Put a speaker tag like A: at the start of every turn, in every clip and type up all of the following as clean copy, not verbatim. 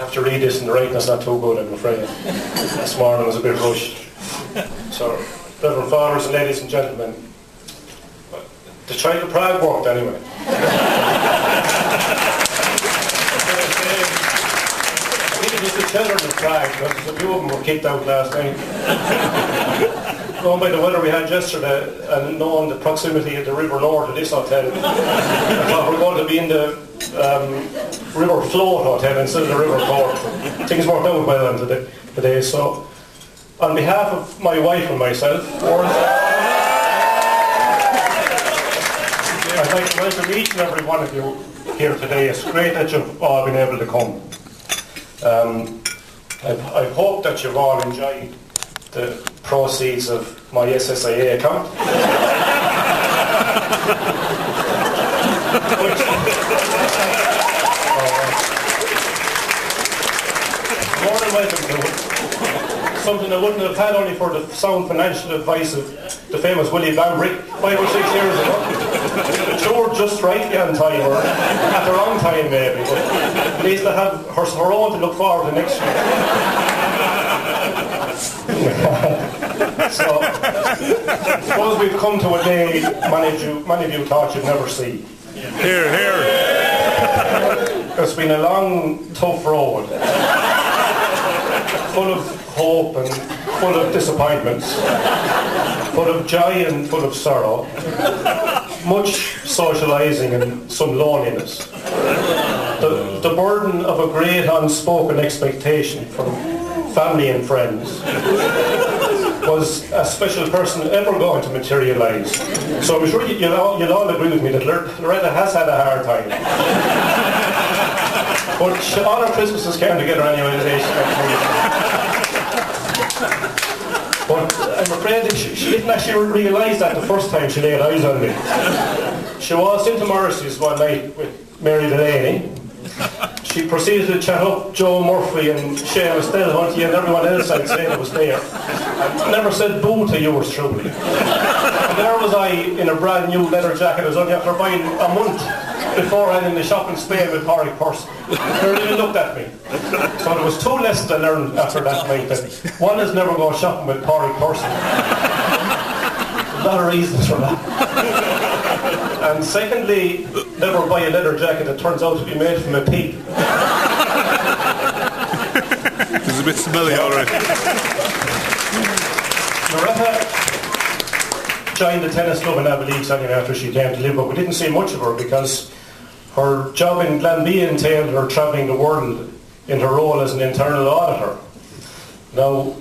A: after you read this and the writing is not too good, I'm afraid. This morning was a bit rushed. So, Reverend Fathers and ladies and gentlemen, the child of Prague worked anyway. It was the children of Prague, because a few of them were kicked out last night. Going by the weather we had yesterday, and knowing the proximity of the River Nord to this hotel, I thought we're going to be in the River Float Hotel instead of the River Court. Things worked out well today. So, on behalf of my wife and myself, I'd like to welcome each and every one of you here today. It's great that you've all been able to come. I hope that you've all enjoyed the proceeds of my SSIA account. More than welcome to it. Something I wouldn't have had only for the sound financial advice of the famous Willie Bambrick 5 or 6 years ago. Sure, just rightly on time, or at the wrong time maybe, but at least I have her own to look forward to next year. So, I suppose we've come to a day many of you thought you'd never see.
B: Here, here.
A: It's been a long, tough road, full of hope and full of disappointments, full of joy and full of sorrow, much socialising and some loneliness. The burden of a great unspoken expectation from family and friends. Was a special person ever going to materialise? So I'm sure you'll all agree with me that Loretta has had a hard time. But all our Christmases came together anyway today. But I'm afraid that she didn't actually realise that the first time she laid eyes on me. She was into Morrissey's one night with Mary Delaney. She proceeded to chat up Joe Murphy and Seamus Delhunty and everyone else I'd say that was there. And never said boo to yours truly. And there was I in a brand new leather jacket. I was only after buying a month beforehand in the shop in Spain with Porrick Person. They really looked at me. So there was two lessons I learned after that night. That one is never go shopping with Porrick Person. A lot of reasons for that. And secondly, never buy a leather jacket that turns out to be made from a pig.
B: It's a bit smelly already.
A: Loretta joined the tennis club in Abbeyleix anyway after she came to live, but we didn't see much of her because her job in Glanbia entailed her travelling the world in her role as an internal auditor. Now,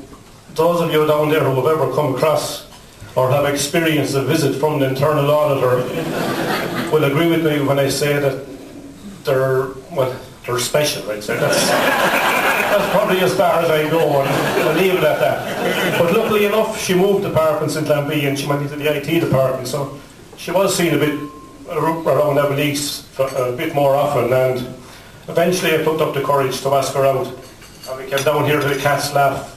A: those of you down there who have ever come across or have experienced a visit from the internal auditor will agree with me when I say that they're special, I'd say. That's probably as far as I go, and I'll leave it at that. But luckily enough, she moved departments in Glanbia and she went into the IT department, so she was seen a bit around Abbeyleix a bit more often, and eventually I plucked up the courage to ask her out. And we came down here to the Cat's Laugh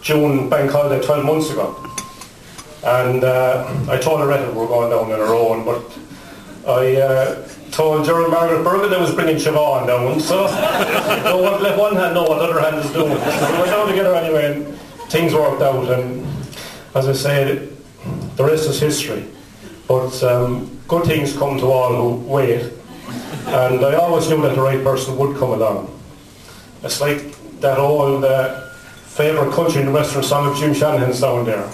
A: June bank holiday 12 months ago. And I told Loretta we were going down on our own, but I told Gerald Margaret Bergen I was bringing Siobhan down, so don't want to let one hand know what the other hand is doing. So we went down together anyway, and things worked out, and as I said, the rest is history. But good things come to all who wait, and I always knew that the right person would come along. It's like that old favourite country and western song of Jim Shanahan's down there.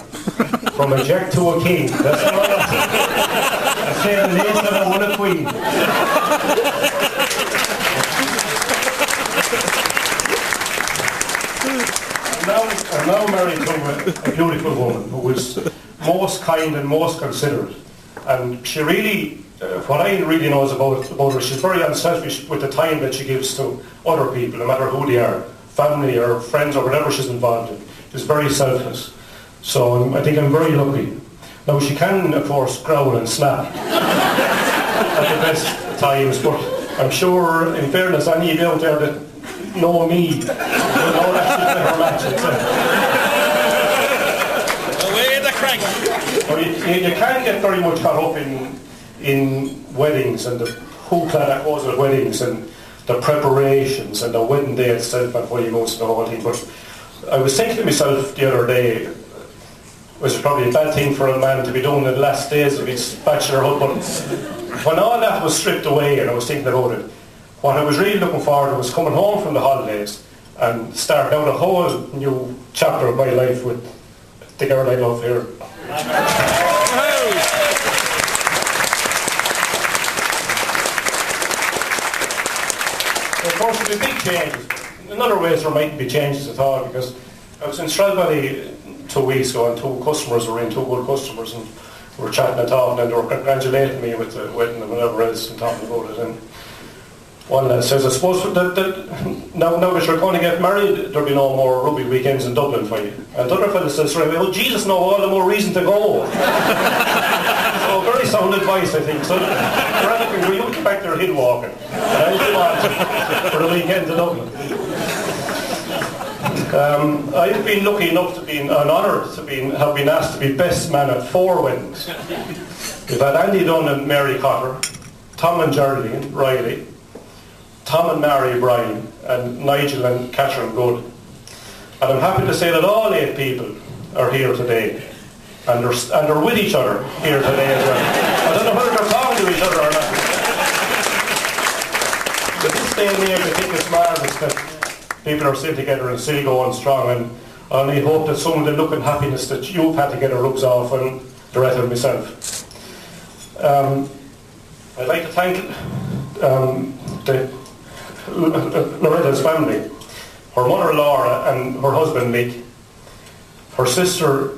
A: From a jack to a king. That's all I say a lady and I want a queen. I'm now married to a beautiful woman who is most kind and most considerate. And she really, what I really know about her, she's very unselfish with the time that she gives to other people, no matter who they are, family or friends or whatever she's involved in. She's very selfless. So I think I'm very lucky. Now she can, of course, growl and slap at the best times, but I'm sure, in fairness, any of you out there that know me will know that she's better match.
B: Away the crank!
A: You can get very much caught up in weddings and the hoopla that goes with weddings, and the preparations and the wedding day itself and what you go to the whole thing. But I was thinking to myself the other day, which is probably a bad thing for a man to be doing in the last days of his bachelorhood, but when all that was stripped away and I was thinking about it, what I was really looking forward to was coming home from the holidays and starting out a whole new chapter of my life with the girl I love here. Of course, there'll be big changes. In other ways, there mightn't be changes at all, because I was in Strelvalley 2 weeks ago and two customers were in, two good customers, and we were chatting and talking and they were congratulating me with the wedding and whatever else and talking about it. And one lad says, I suppose that now that you're going to get married, there'll be no more rugby weekends in Dublin for you. And the other fellow says, well, Jesus, no, all the more reason to go. So very sound advice, I think. So radically, will you get back there hill walking? And I'll go on for the weekend in Dublin. I've been lucky enough to be honoured to have been asked to be best man at 4 weddings. We've had Andy Dunn and Mary Cotter, Tom and Geraldine Riley, Tom and Mary Bryan, and Nigel and Catherine Good. And I'm happy to say that all 8 people are here today, and they're with each other here today as well. I don't know whether they're talking to each other or not. But this day and age, I think it's marvellous that people are still together and still going strong, and I only hope that some of the look and happiness that you've had together rubs off on the rest of myself. I'd like to thank Loretta's family, her mother Laura and her husband Mick, her sister